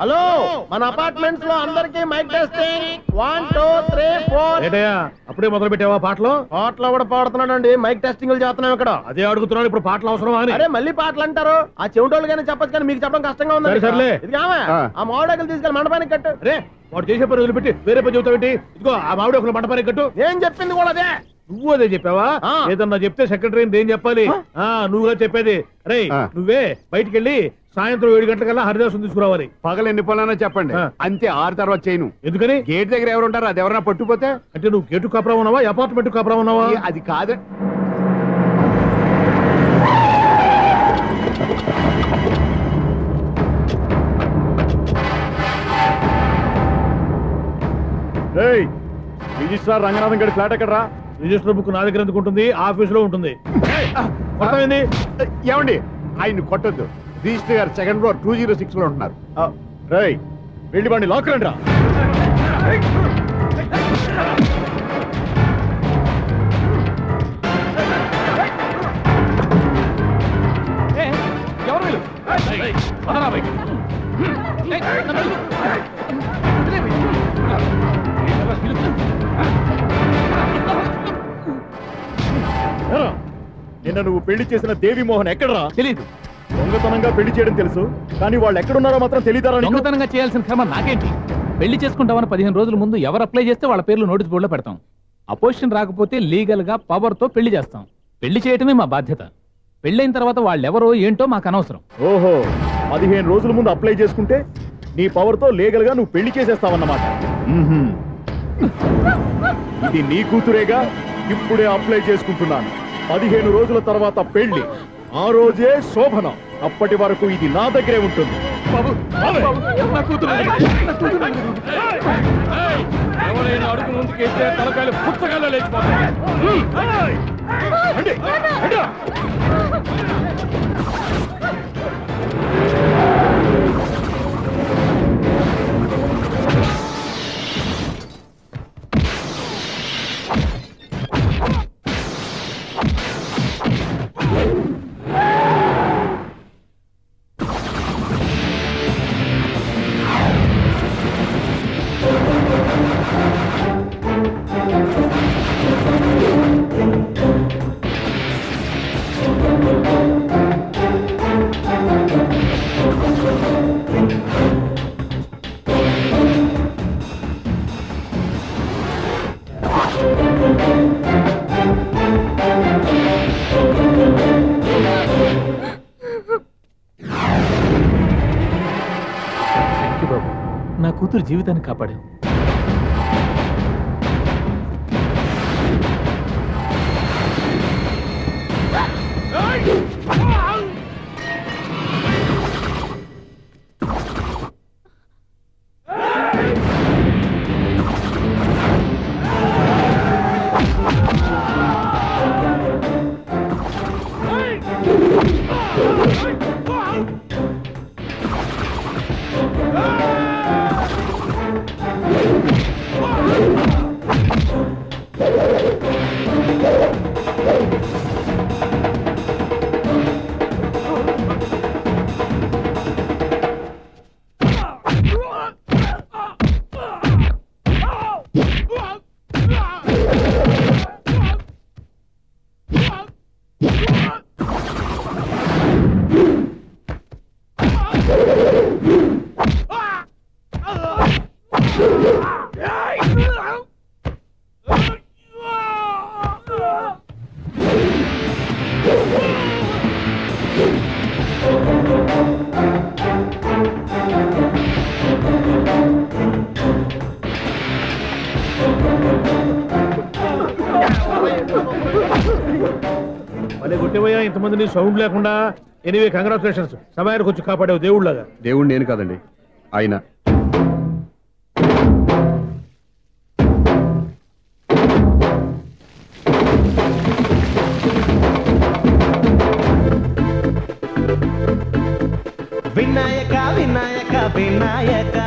Hello, మన apartments లో అందరికి మైక్ టెస్టింగ్ 1 2 3 4. ఏంటయ్యా అప్పుడే మొదలు పెట్టావా పాటలు? పాటలు కూడా పాడుతున్నాడండి, మైక్ టెస్టింగ్ చేస్తున్నాం ఇక్కడ. అదే అడుగుతున్నాను, ఇప్పుడు పాటలు అవసరమా అని. అరే మళ్ళీ పాటలు అంటారు, ఆ చెవిటోళ్ళు కానీ చెప్పచ్చు కానీ మీకు చెప్పడం కష్టంగా ఉంది. సర్లే ఇది ఆ మామిడాకులు తీసుకెళ్ళి మండపానికి కట్టు. రే వాడు చేసే పని వదిలిపెట్టి వేరే పని చెబుతావేంటి? ఇదిగో ఆ మామిడి ఒక మంటపానికి కట్టు. నేను చెప్పింది కూడా అదే. నువ్వు అదే చెప్పావా? ఏదన్నా చెప్తే సెక్రటరీని ఏం చెప్పాలి? నువ్వుగా చెప్పేది. రే నువ్వే బయటికి వెళ్ళి సాయంత్రం 7 గంటలకల్లా హరిదాసు తీసుకురావాలి. పగలు ఎన్ని పనులైనా చెప్పండి, అంతే 6 తర్వాత చేయను. ఎందుకని? గేట్ దగ్గర ఎవరు ఉంటారు, అది ఎవరైనా పట్టుపోతే. అంటే నువ్వు గేటు కాపురా ఉన్నావా, అపార్ట్మెంట్ కాపురా ఉన్నావా? అది కాదు. రిజిస్ట్రార్ రంగనాథన్ గడి ఫ్లాట్ ఎక్కడరా? రిజిస్టర్ బుక్ నా దగ్గర ఎందుకు ఉంటుంది? ఆఫీస్ లో ఉంటుంది. ఏమండి ఆయన కొట్టద్దు, రిజిస్టర్ గారు 2nd floor 206 లో ఉంటున్నారు. వెళ్ళి బండి లాక్ రండి రా. నిన్న నువ్వు పెళ్లి చేసిన దేవిమోహన్ ఎక్కడరా? తెలీదు. దొంగతనంగా పెళ్లి చేయడం తెలుసు, కానీ వాళ్ళు ఎక్కడున్నారో మాత్రం తెలియదారా? దొంగతనంగా చేయాల్సిన క్రమ నాకేంటి? పెళ్లి చేసుకుంటామని 15 రోజుల ముందు ఎవరు అప్లై చేస్తే వాళ్ళ పేర్లు నోటీస్ బోర్డులో పెడతాం. అపోజిషన్ రాకపోతే లీగల్ గా పవర్ తో పెళ్లి చేస్తాం. పెళ్లి చేయటమే మా బాధ్యత. పెళ్ళైన తర్వాత వాళ్ళెవరో ఏంటో మాకు అనవసరం. ఓహో, 15 రోజుల ముందు అప్లై చేసుకుంటే నీ పవర్ తో లీగల్ గా నువ్వు పెళ్లి చేసేస్తావన్నమాట. ఇది నీ కూతురేగా, ఇప్పుడే అప్లై చేసుకుంటున్నాను. 15 రోజుల తర్వాత పెళ్లి, ఆ రోజే శోభనం. అప్పటి వరకు ఇది నా దగ్గరే ఉంటుంది. ఎవరైనా అడుగు ముందుకేస్తే తలకాయలు పుస్తకాల్లో లేచిపోతాయి. నా కూతురు జీవితాన్ని కాపాడావు. ఇంతమందిని సౌండ్ లేకుండా. ఎనీవే కంగ్రాచులేషన్స్, సమయానికి వచ్చి కాపాడావు దేవుళ్ళగా. దేవుడు నేను కాదండి, ఆయన. వినాయక వినాయక వినాయక,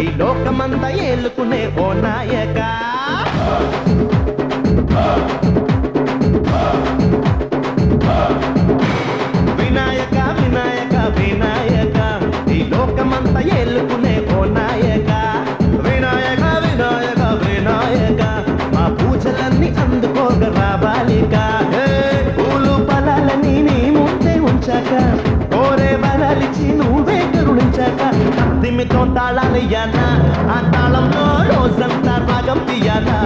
ఈ లోకమంతా ఏలుకునే ఓ నాయక. వినాయక వినాయక వినాయక, ఈ లోకమంతా ఏలుకునే కరుణించాక కోరే వరాలిచ్చి నువ్వే కరుణించాక తిమ్మితో తాళాలయ్యానా ఆ తాళంలో రోజంతా రాగం తీయాలా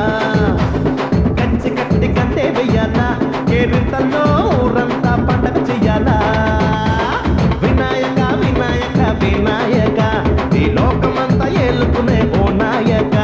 కంచి కట్టి కంటే వెయ్యాలా కేరింతల్లో ఊరంతా పండగ చెయ్యాలా వినాయక వినాయక వినాయక ఈ లోకమంతా ఏలుకునే ఓ నాయక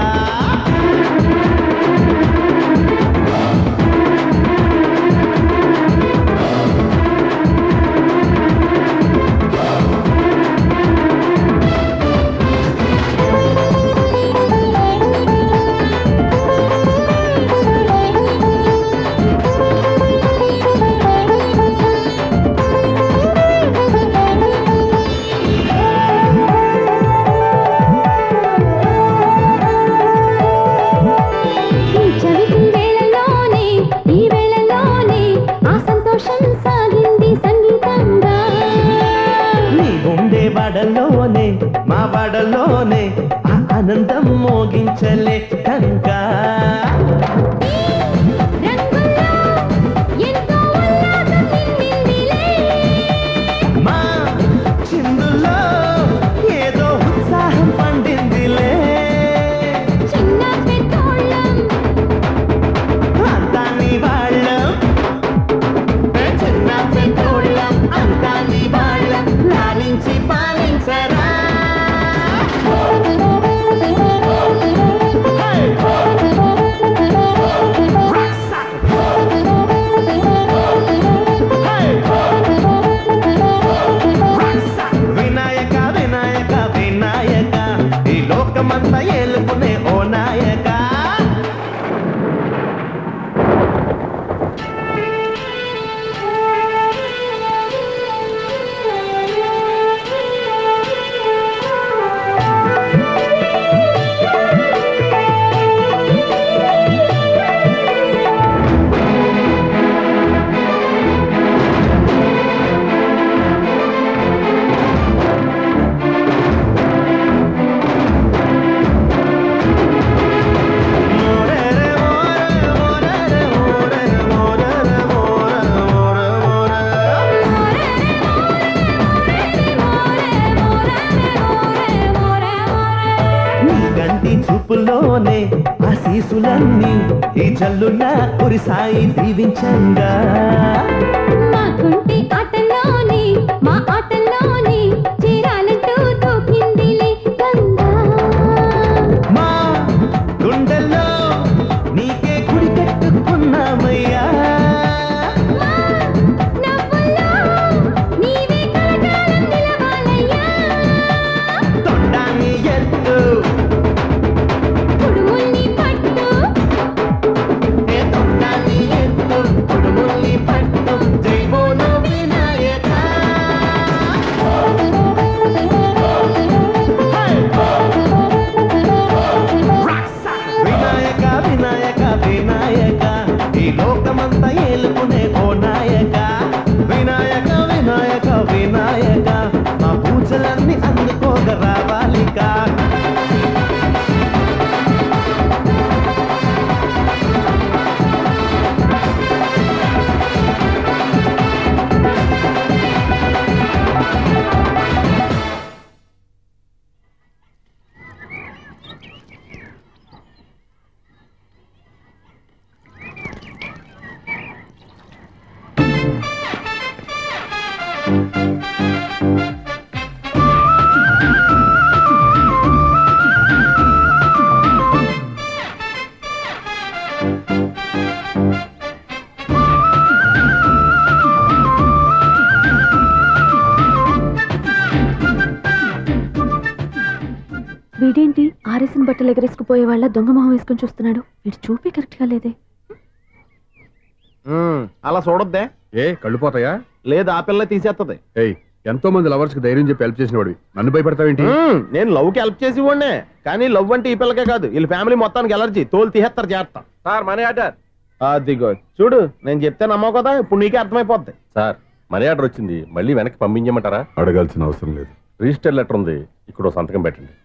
మా వాడలోనే ఆనందం మోగించలే కనుక మా చిందులో ఏదో ఉత్సాహం పండిందిలే అంతా నీ వాళ్ళం చిన్న పెద్దోళ్ళం అంతా నీ వాళ్ళం లాలించి పాలించరా వినాయక వినాయక వినాయక ఈ లోకమంతా ఏలుకునే ఓ నాయక చూపులోనే ఆశీసులన్నీ ఈ జల్లున కురిసాయి దీవించంగా మా కుంటి ఆటలోని మా ఆటలోని చీరాలంటూ తోకిందిలే గంగా మా గుండెల్లో నీకే గుడి కట్టుకున్నామయ్యా నవ్వుల్లో నీవే కలకాలం నిలవాలయ్యా తొండాన్ని ఎత్తు లోకమంతా ఏలుకునే ఓ నాయక వినాయక వినాయక వినాయక మా పూజలన్నీ అందుకోగ రావాలికా వీడేంటి ఆరేసిన బట్టలు ఎగరేసుకుపోయే వాళ్ళ దొంగ మొహం వేసుకొని చూస్తున్నాడు. వీడు చూపి కరెక్ట్ గా లేదే. అలా చూడొద్దే. ఏ కళ్ళు పోతాయా? లేదు, ఆ పిల్ల తీసేస్తుంది. ఏయ్, ఎంతో మంది లవర్స్ కి ధైర్యం చెప్పి హెల్ప్ చేసిన వాడు నన్ను భయపడతావేంటి? నేను లవ్ కి హెల్ప్ చేసి ఇవ్వండి, కానీ లవ్ అంటే ఈ పిల్లకే కాదు, వీళ్ళ ఫ్యామిలీ మొత్తానికి ఎలర్జీ. తోలు తీసేస్తారు చేస్తా. Sir money order. అదిగో చూడు, నేను చెప్తే నమ్మవు కదా, ఇప్పుడు నీకే అర్థమైపోద్ది. సార్ మనీ ఆర్డర్ వచ్చింది, మళ్ళీ వెనక్కి పంపించమంటారా? అడగాల్సిన అవసరం లేదు. రిజిస్టర్ లెటర్ ఉంది, ఇక్కడ సంతకం పెట్టండి.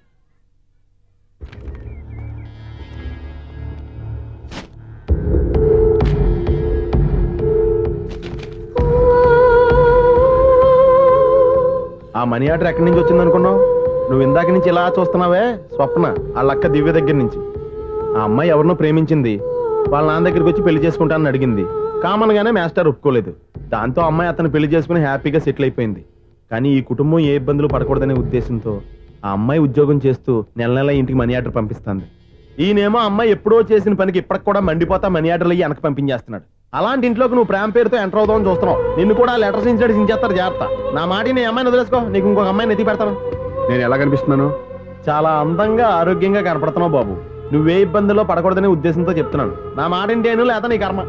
ఆ మనీ ఆర్డర్ ఎక్కడి నుంచి వచ్చింది అనుకున్నావు? నువ్వు ఇందాక నుంచి ఇలా చూస్తున్నావే స్వప్న, వాళ్ళ అక్క దివ్య దగ్గర నుంచి. ఆ అమ్మాయి ఎవరినో ప్రేమించింది, వాళ్ళ నాన్న దగ్గరికి వచ్చి పెళ్లి చేసుకుంటానని అడిగింది. కామన్ గానే మాస్టర్ ఒప్పుకోలేదు. దాంతో అమ్మాయి అతను పెళ్లి చేసుకుని హ్యాపీగా సెటిల్ అయిపోయింది. కానీ ఈ కుటుంబం ఏ ఇబ్బందులు పడకూడదనే ఉద్దేశంతో ఆ అమ్మాయి ఉద్యోగం చేస్తూ నెల నెల ఇంటికి మనీ ఆర్డర్ పంపిస్తుంది. ఈయనేమో అమ్మాయి ఎప్పుడో చేసిన పనికి ఇప్పటికి కూడా మండిపోతా మనీ ఆర్డర్లు అయ్యి వెనక పంపించేస్తున్నాడు. అలాంటి ఇంట్లోకి నువ్వు ప్రేమ పేరుతో ఎంటర్ అవుతావని చూస్తున్నావు. నిన్ను కూడా లెటర్స్ ఇన్సైడ్ సించేస్తారు. జాగ్రత్త. నా మాట నీ అమ్మాయిని వదిలేసుకో, నీకు ఇంకొక అమ్మాయిని ఎత్తి పెడతాను. నేను ఎలా కనిపిస్తున్నాను? చాలా అందంగా ఆరోగ్యంగా కనపడుతున్నావు బాబు. నువ్వే ఇబ్బందుల్లో పడకూడదనే ఉద్దేశంతో చెప్తున్నాను. నా మాట ఏంటేను లేదా నీ కర్మ.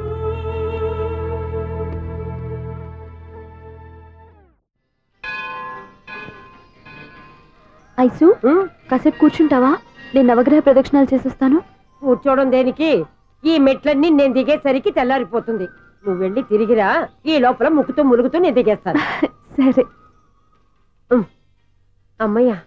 ఐసు కాసేపు కూర్చుంటావా? నేను నవగ్రహ ప్రదక్షిణాలు చేసేస్తాను. కూర్చోవడం దేనికి? ఈ మెట్లన్నీ నేను దిగేసరికి తెల్లారిపోతుంది. నువ్వు వెళ్ళి తిరిగిరా, ఈ లోపల ముక్కుతూ ములుగుతూ నేను దిగేస్తాను. సరే అమ్మయ్యా,